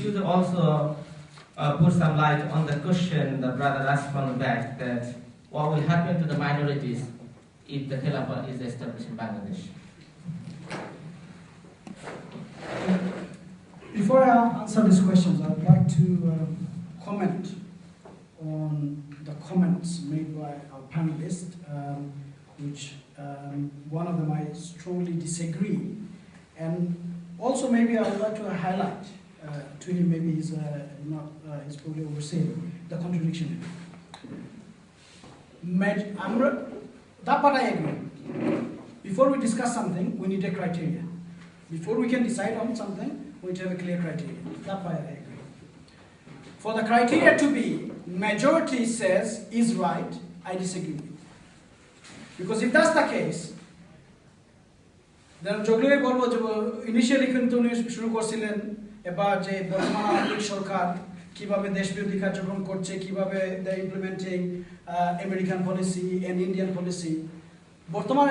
should also put some light on the question that Brother Rasman back, that what will happen to the minorities if the Khilafah is established in Bangladesh? Before I answer these questions, I would like to comment on the comments made by our panelists, which one of them I strongly disagree, and also maybe I would like to highlight to him, maybe he's he's probably overseeing the contradiction. That part I agree. Before we discuss something, we need a criteria. Before we can decide on something, we need to have a clear criteria. That part I agree. For the criteria to be majority says is right, I disagree. Because if that's the case, then জগলিয়ে বলবো যে initially কিন্তু উনি শুরু করছিলেন এবার যে বর্তমান আওয়ামী সরকার কিভাবে দেশবিরোধী কার্যক্রম করছে, কিভাবে they implementing American policy and Indian policy. বর্তমান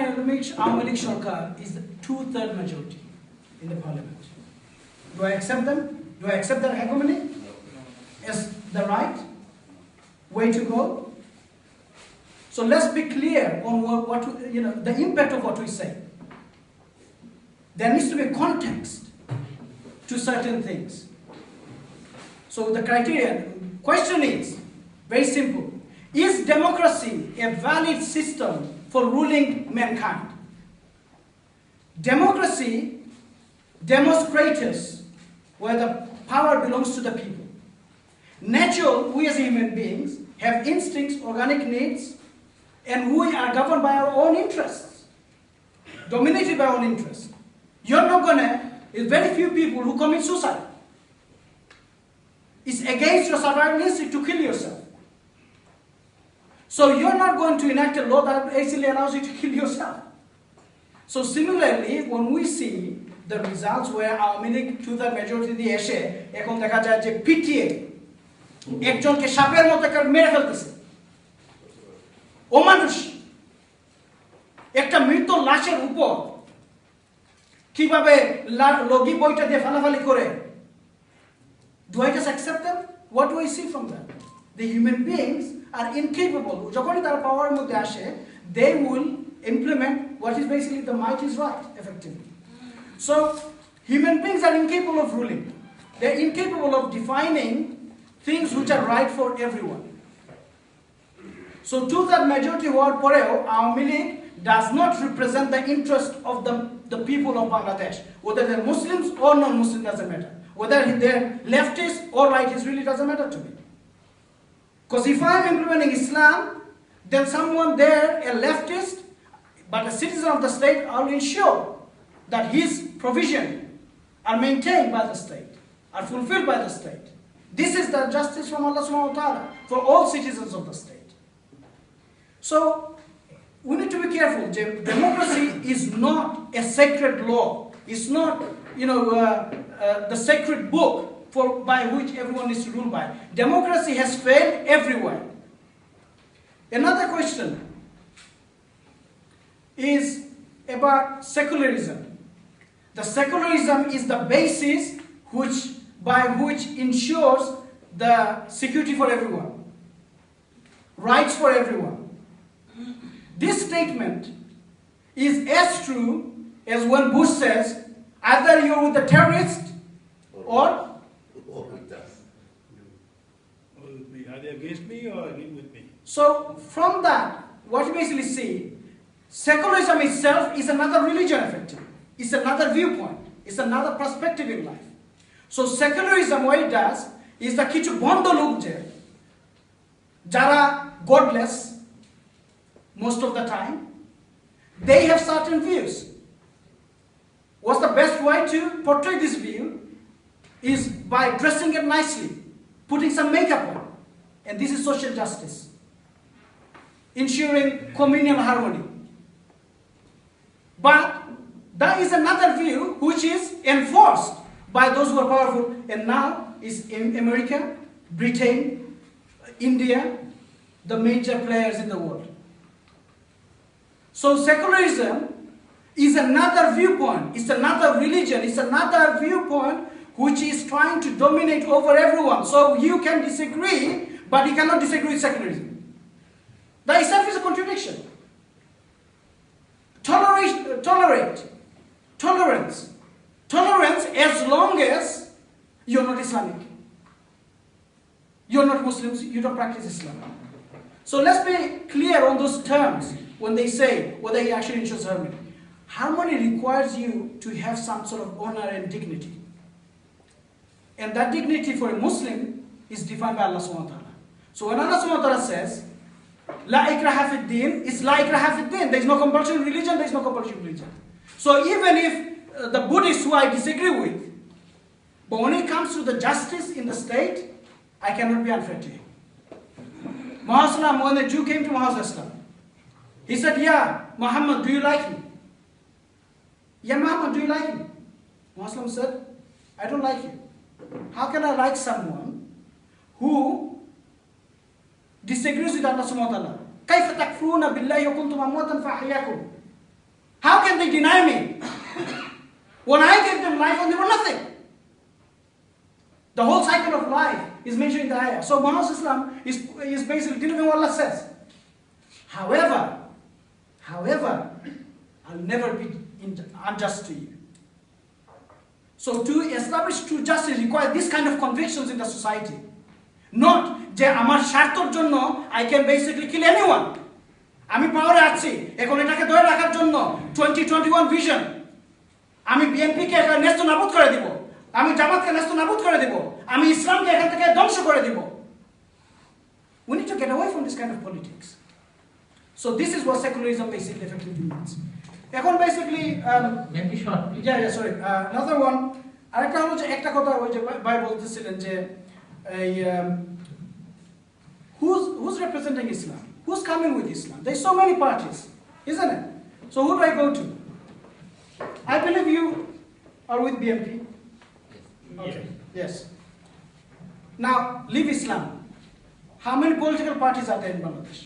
আওয়ামী লীগ সরকার is the 2/3 majority in the parliament. Do I accept them? Do I accept their hegemony as the right way to go? So let's be clear on what the impact of what we say. There needs to be context to certain things. So the question is very simple. Is democracy a valid system for ruling mankind? Democracy demonstrates where the power belongs to the people. Natural, we as human beings have instincts, organic needs, and we are governed by our own interests, dominated by our own interests. You're not gonna, there's very few people who commit suicide. It's against your survival instinct to kill yourself. So you're not going to enact a law that actually allows you to kill yourself. So similarly, when we see the results where Aওয়ামী League 2/3 majority দিয়ে এসে এখন দেখা যায় যে পিটিয়ে একজনকে সাপের মতো করে মেরে ফেলতেছে, অমানুষ একটা মৃত লাশের উপর কিভাবে লগি বইটা দিয়ে ফালাফালি করে। Do I just accept them? What do I see from them? The human beings are incapable. যখনই তারা পাওয়ারের মধ্যে আসে, they will implement what is basically the might is right, effectively. So human beings are incapable of ruling. They're incapable of defining things which are right for everyone. So 2/3 majority হওয়ার পরেও Awami League does not represent the interest of the people of Bangladesh. Whether they're Muslims or non-Muslim doesn't matter. Whether they're leftist or rightist really doesn't matter to me. Because if I'm implementing Islam, then someone there, a leftist, but a citizen of the state, I'll ensure that his provision are maintained by the state, are fulfilled by the state. This is the justice from Allah subhanahu wa ta'ala for all citizens of the state. So we need to be careful. Democracy is not a sacred law. It's not, the sacred book by which everyone is to rule by. Democracy has failed everywhere. Another question is about secularism. The secularism is the basis by which ensures the security for everyone, rights for everyone. This statement is as true as when Bush says, either you're with the terrorists or with us. Or with me. Are they against me or with me? So from that, what you basically see, secularism itself is another religion effectively. It's another viewpoint. It's another perspective in life. So secularism, what it does, is the কিছু বন্ধ লোক যে যারা godless most of the time, they have certain views. What's the best way to portray this view is by dressing it nicely, putting some makeup on, and this is social justice, ensuring communal harmony. But that is another view which is enforced by those who are powerful, and now is in America, Britain, India, the major players in the world. So secularism is another viewpoint, it's another religion, it's another viewpoint which is trying to dominate over everyone. So you can disagree, but you cannot disagree with secularism. That itself is a contradiction. Tolerance as long as you're not Islamic. You're not Muslims, you don't practice Islam. So let's be clear on those terms when they say whether he actually ensures harmony. Harmony requires you to have some sort of honor and dignity. And that dignity for a Muslim is defined by Allah subhanahu wa ta'ala. So when Allah subhanahu wa ta'ala says, La ikraha fid din, it's la ikraha fid din. There is no compulsion in religion, there is no compulsion in religion. So even if the Buddhists who I disagree with, but when it comes to the justice in the state, I cannot be unfair to you. Muhammad, when the Jew came to Muhammad, he said, yeah, Muhammad, do you like me? Yeah, Muhammad, do you like me? Muslim said, I don't like you. How can I like someone who disagrees with Allah subhanahu wa ta'ala? كَيْفَ تَكْفُرُونَ بِاللَّهِ وَكُنْتُمْ أَمْوَاتًا فَأَحْيَاكُمْ. How can they deny me? When I gave them life and they were nothing. The whole cycle of life is mentioned in the ayah. So Muhammad Islam is basically delivering what Allah says. However, I'll never be unjust to you. So to establish true justice requires this kind of convictions in the society. Not যে আমার স্বার্থের জন্য I can basically kill anyone. আমি পাওয়ারে আছি, এখন এটাকে ধরে রাখার জন্য 2021 ভিশন আমি বিএনপিকে এখানে নেস্তনাবুদ করে দিব, আমি জামাতকে নেস্তনাবুদ করে দিব, আমি ইসলামকে এখান থেকে ধ্বংস করে দিব. We need to get away from this kind of politics. So this is what secularism basically effectively means. এখন basically maybe short. yeah, sorry. Another one, আরেকটা হলো যে একটা কথা ওই যে ভাই বলতেছিলেন যে এই who's representing Islam? Who's coming with Islam? There's so many parties, isn't it? So who do I go to? I believe you are with BNP. Okay. Yes. Now, leave Islam. How many political parties are there in Bangladesh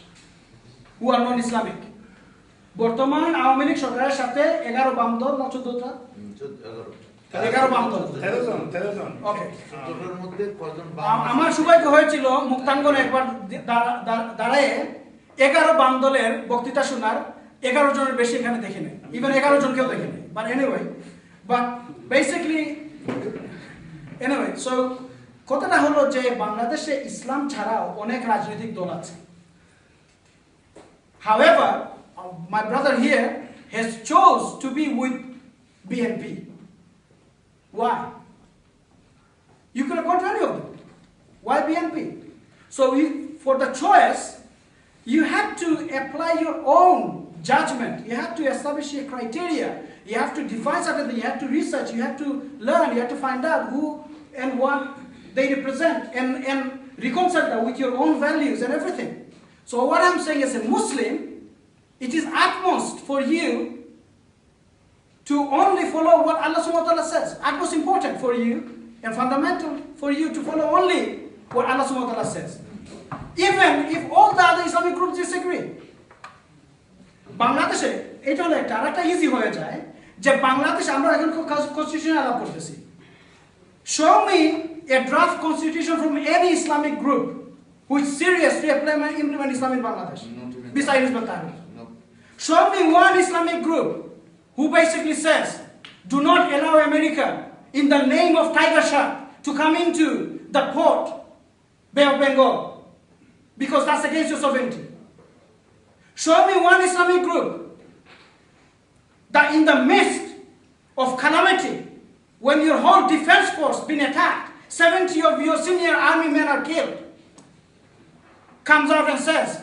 who are non-Islamic? বর্তমান আওয়ামী লীগ সরকারের সাথে 11 বাম দল না 14টা? 11 বাম দল। 13 ওকে। তোটার মধ্যে কয়জন বাম? আমার সৌভাগ্য হয়েছিল মুক্তাঙ্গনে একবার দাঁড়ায় 11 বাম দলের বক্তৃতা শোনার 11 জনের বেশি এখানে দেখিনি। ইভেন 11 জনকেও দেখিনি। But basically so কথাটা হলো যে বাংলাদেশে ইসলাম ছাড়াও অনেক রাজনৈতিক দল আছে। However, my brother here has chose to be with BNP. Why? You could have gone to any of them. Why BNP? So for the choice, you have to apply your own judgment. You have to establish a criteria. You have to define something. You have to research. You have to learn. You have to find out who and what they represent and reconcile that with your own values and everything. So what I'm saying as a Muslim, it is utmost for you to only follow what Allah subhanahu wa ta'ala says. Utmost important for you and fundamental for you to follow only what Allah subhanahu wa ta'ala says. Even if all the other Islamic groups disagree. বাংলাদেশে এটা হলো একটা easy হয়ে যায় যে বাংলাদেশে আমরা এখন কনস্টিটিউশন আলাপ করতেছি. Show me a draft constitution from any Islamic group who is serious to implement Islam in Bangladesh. Besides Hizb ut-Tahrir. Show me one Islamic group who basically says, do not allow America in the name of Tiger Shark to come into the port, Bay of Bengal, because that's against your sovereignty. Show me one Islamic group that in the midst of calamity, when your whole defense force been attacked, 70 of your senior army men are killed, comes out and says,